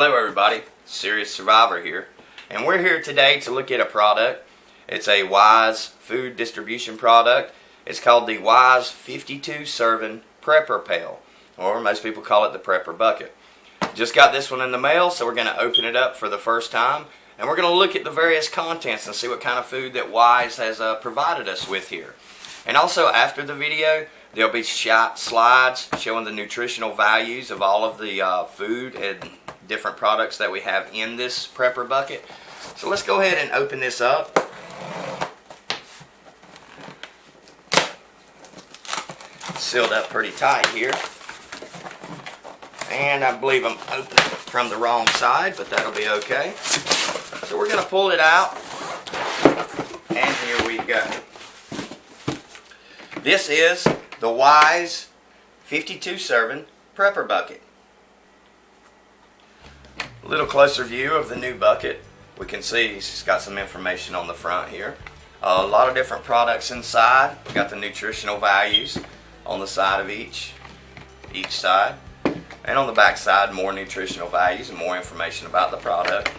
Hello everybody, Serious Survivor here, and we're here today to look at a product. It's a Wise food distribution product. It's called the Wise 52 Serving Prepper Pail, or most people call it the Prepper Bucket. Just got this one in the mail, so we're going to open it up for the first time, and we're going to look at the various contents and see what kind of food that Wise has provided us with here. And also after the video, there'll be slides showing the nutritional values of all of the food and different products that we have in this prepper bucket. So let's go ahead and open this up. It's sealed up pretty tight here. And I believe I'm opening it from the wrong side, but that'll be okay. So we're going to pull it out. And here we go. This is the Wise 52 Serving Prepper Bucket. A little closer view of the new bucket. We can see it's got some information on the front here. A lot of different products inside. We got the nutritional values on the side of each side. And on the back side, more nutritional values and more information about the product.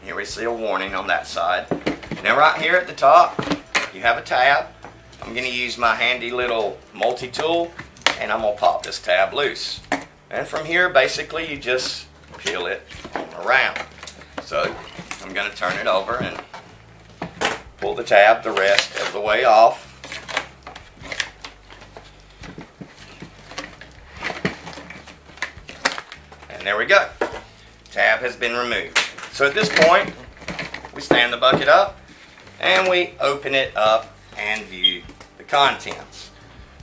Here we see a warning on that side. Now right here at the top, you have a tab. I'm going to use my handy little multi-tool, and I'm going to pop this tab loose. And from here, basically, you just peel it around. So I'm going to turn it over and pull the tab the rest of the way off. And there we go. Tab has been removed. So at this point, we stand the bucket up and we open it up and view the contents.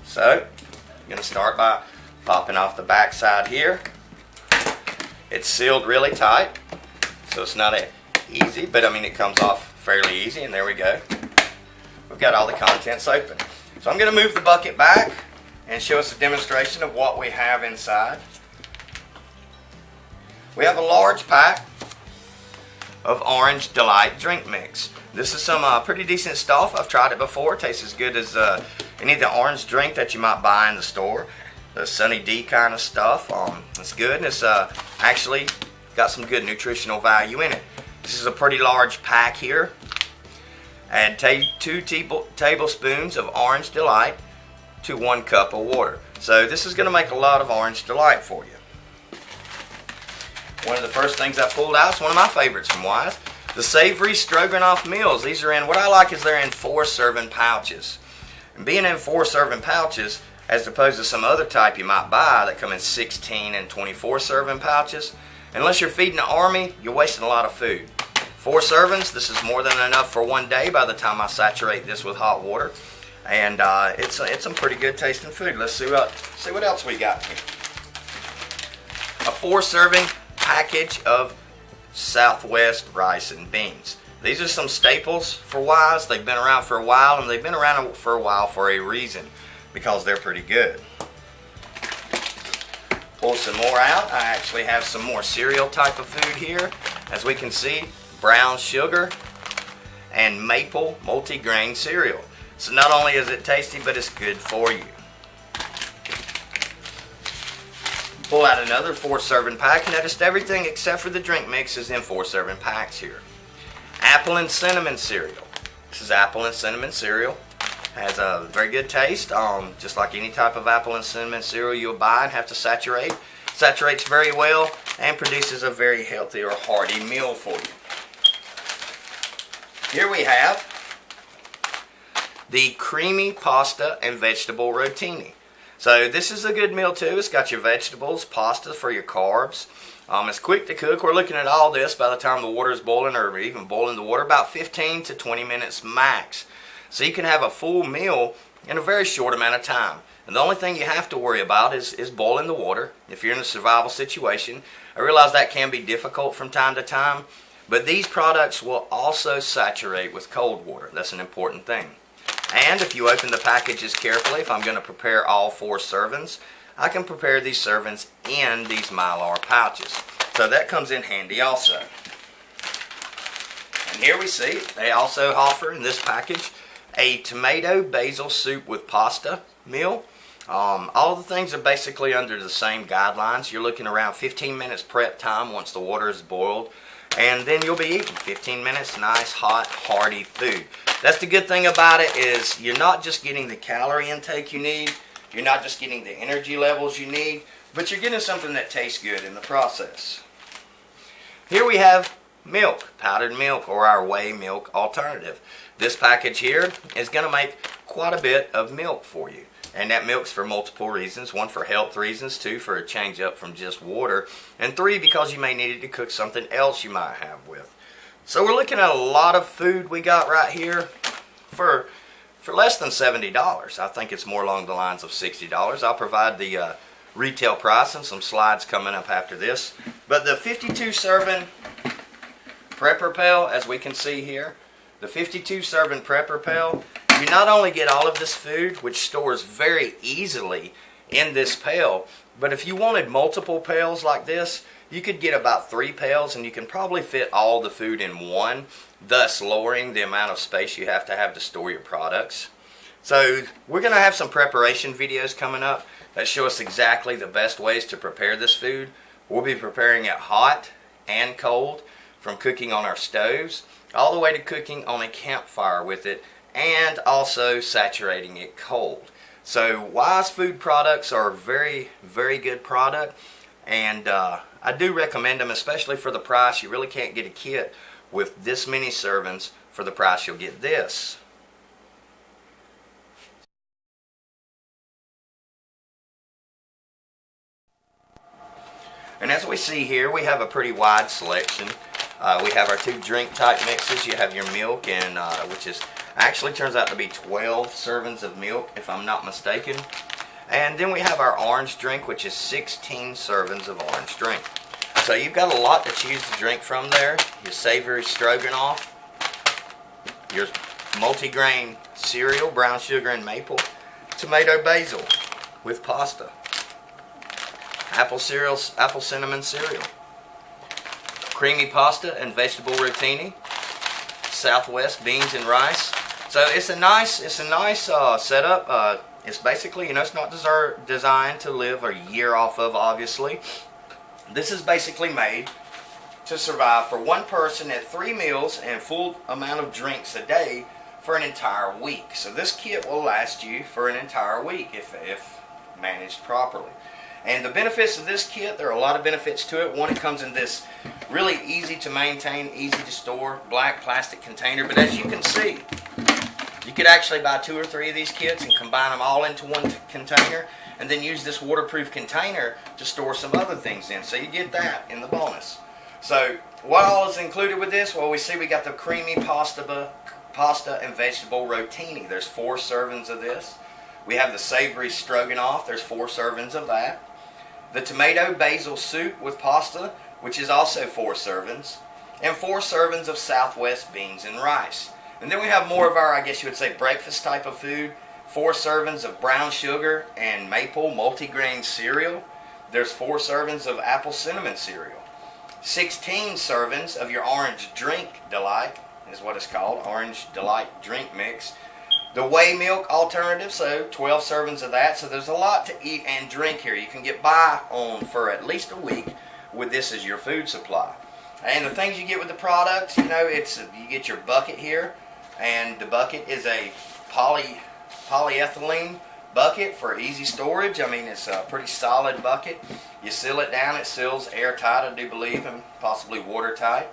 So I'm going to start by popping off the back side here. It's sealed really tight, so it's not easy, but I mean it comes off fairly easy, and there we go. We've got all the contents open. So I'm going to move the bucket back and show us a demonstration of what we have inside. We have a large pack of Orange Delight drink mix. This is some pretty decent stuff. I've tried it before. It tastes as good as any of the orange drink that you might buy in the store. The Sunny D kind of stuff. It's good, and it's actually got some good nutritional value in it. This is a pretty large pack here. Add 2 tablespoons of Orange Delight to 1 cup of water. So this is going to make a lot of Orange Delight for you. One of the first things I pulled out is one of my favorites from Wise, the Savory Stroganoff Meals. These are in, what I like is they're in 4 serving pouches. And being in 4 serving pouches, as opposed to some other type you might buy that come in 16 and 24 serving pouches, unless you're feeding the army, you're wasting a lot of food. 4 servings, this is more than enough for one day by the time I saturate this with hot water. And it's some pretty good tasting food. Let's see what else we got here. A 4 serving package of Southwest rice and beans. These are some staples for Wise. They've been around for a while, and they've been around for a while for a reason, because they're pretty good. Pull some more out. I actually have some more cereal type of food here. As we can see, brown sugar and maple multigrain cereal. So not only is it tasty, but it's good for you. Pull out another 4 serving pack. Notice everything except for the drink mix is in 4 serving packs here. Apple and cinnamon cereal. This is apple and cinnamon cereal. Has a very good taste, just like any type of apple and cinnamon cereal you'll buy and have to saturate. Saturates very well and produces a very healthy or hearty meal for you. Here we have the creamy pasta and vegetable rotini. So this is a good meal too. It's got your vegetables, pasta for your carbs. It's quick to cook. We're looking at all this by the time the water is boiling, or even boiling the water, about 15 to 20 minutes max. So you can have a full meal in a very short amount of time. And the only thing you have to worry about is boiling the water. If you're in a survival situation, I realize that can be difficult from time to time, but these products will also saturate with cold water. That's an important thing. And if you open the packages carefully, if I'm going to prepare all 4 servings, I can prepare these servings in these Mylar pouches. So that comes in handy also. And here we see they also offer in this package a tomato basil soup with pasta meal. All the things are basically under the same guidelines. You're looking around 15 minutes prep time once the water is boiled. And then you'll be eating 15 minutes nice, hot, hearty food. That's the good thing about it, is you're not just getting the calorie intake you need. You're not just getting the energy levels you need, but you're getting something that tastes good in the process. Here we have milk, powdered milk, or our whey milk alternative. This package here is going to make quite a bit of milk for you. And that milk's for multiple reasons. 1, for health reasons. 2, for a change up from just water. And 3, because you may need it to cook something else you might have with. So we're looking at a lot of food we got right here for less than $70. I think it's more along the lines of $60. I'll provide the retail price and some slides coming up after this. But the 52 serving prepper pail, as we can see here, the 52 serving prepper pail, you not only get all of this food, which stores very easily in this pail, but if you wanted multiple pails like this, you could get about 3 pails and you can probably fit all the food in one, thus lowering the amount of space you have to store your products. So we're going to have some preparation videos coming up that show us exactly the best ways to prepare this food. We'll be preparing it hot and cold, from cooking on our stoves all the way to cooking on a campfire with it, and also saturating it cold. So Wise food products are a very, very good product, and I do recommend them, especially for the price. You really can't get a kit with this many servings for the price you'll get this. And as we see here, we have a pretty wide selection. We have our 2 drink type mixes. You have your milk, and which is actually turns out to be 12 servings of milk, if I'm not mistaken. And then we have our orange drink, which is 16 servings of orange drink. So you've got a lot to choose to drink from there. Your savory stroganoff, your multigrain cereal, brown sugar and maple, tomato basil with pasta, apple cinnamon cereal, creamy pasta and vegetable rotini, Southwest beans and rice. So it's a nice setup. It's basically, it's not designed to live a year off of, obviously. This is basically made to survive for one person at 3 meals and full amount of drinks a day for an entire week. So this kit will last you for an entire week if managed properly. And the benefits of this kit, there are a lot of benefits to it. One, it comes in this really easy to maintain, easy to store black plastic container. But as you can see, you could actually buy 2 or 3 of these kits and combine them all into one container, and then use this waterproof container to store some other things in. So you get that in the bonus. So what all is included with this? Well, we see we got the creamy pasta and vegetable rotini. There's 4 servings of this. We have the savory stroganoff. There's 4 servings of that. The tomato basil soup with pasta, which is also 4 servings. And 4 servings of Southwest beans and rice. And then we have more of our, I guess you would say, breakfast type of food. 4 servings of brown sugar and maple multigrain cereal. There's 4 servings of apple cinnamon cereal. 16 servings of your orange drink delight is what it's called, orange delight drink mix. The whey milk alternative, so 12 servings of that. So there's a lot to eat and drink here. You can get by on for at least a week with this as your food supply. And the things you get with the product, you get your bucket here, and the bucket is a polyethylene bucket for easy storage. I mean, it's a pretty solid bucket. You seal it down, it seals airtight, I do believe, and possibly watertight.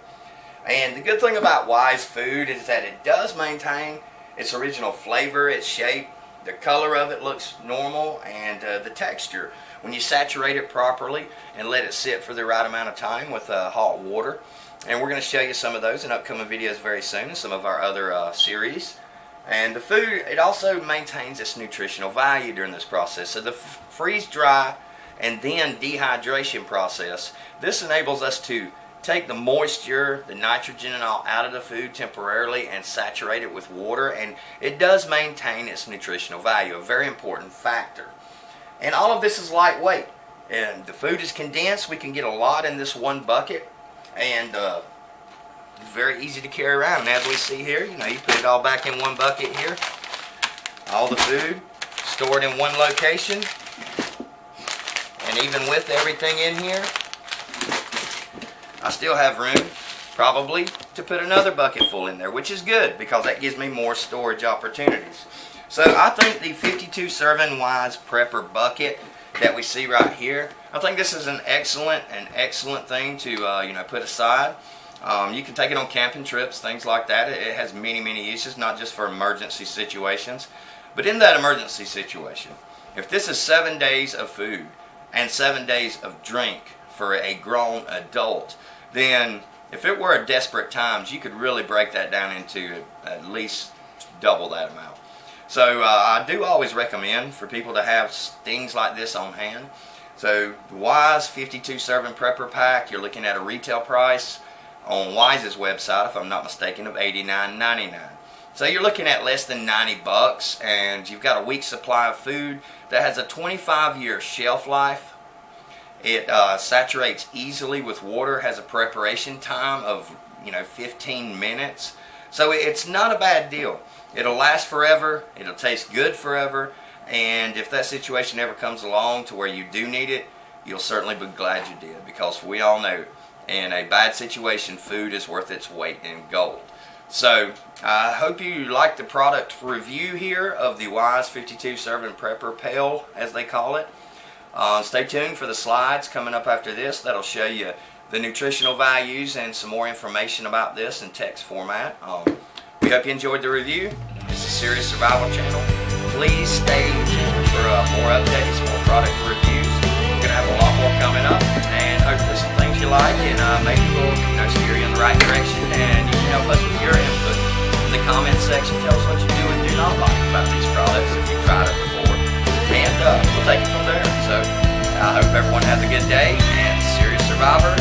And the good thing about Wise food is that it does maintain its original flavor, its shape. The color of it looks normal, and the texture, when you saturate it properly and let it sit for the right amount of time with hot water. And we're going to show you some of those in upcoming videos very soon, in some of our other series. And the food, it also maintains its nutritional value during this process. So the freeze dry and then dehydration process, this enables us to take the moisture, the nitrogen and all out of the food temporarily and saturate it with water, and it does maintain its nutritional value, a very important factor. And all of this is lightweight, and the food is condensed. We can get a lot in this one bucket, and very easy to carry around. And as we see here, you put it all back in one bucket here, all the food stored in one location. And even with everything in here, I still have room probably to put another bucket full in there, which is good because that gives me more storage opportunities. So I think the 52 serving Wise Prepper bucket that we see right here, I think this is an excellent thing to put aside. You can take it on camping trips, things like that. It has many uses, not just for emergency situations. But in that emergency situation, if this is 7 days of food and 7 days of drink for a grown adult, then if it were desperate times, you could really break that down into at least double that amount. So I do always recommend for people to have things like this on hand. So the Wise 52 serving prepper pack, you're looking at a retail price on Wise's website, if I'm not mistaken, of $89.99. So you're looking at less than 90 bucks, and you've got a week's supply of food that has a 25-year shelf life. It saturates easily with water, has a preparation time of 15 minutes. So it's not a bad deal. It'll last forever, it'll taste good forever, and if that situation ever comes along to where you do need it, you'll certainly be glad you did, because we all know in a bad situation, food is worth its weight in gold. So I hope you like the product review here of the Wise 52 Serving Prepper Pail, as they call it. Stay tuned for the slides coming up after this. That'll show you the nutritional values and some more information about this in text format. We hope you enjoyed the review. It's a Serious Survival channel. Please stay tuned for more updates, more product reviews. We're going to have a lot more coming up, and hopefully some things you like, and maybe we'll steer you in the right direction, and you can help us with your input. In the comments section, tell us what you do and do not like about these products if you've tried it before, and we'll take it from there. So I hope everyone has a good day, and Serious Survivor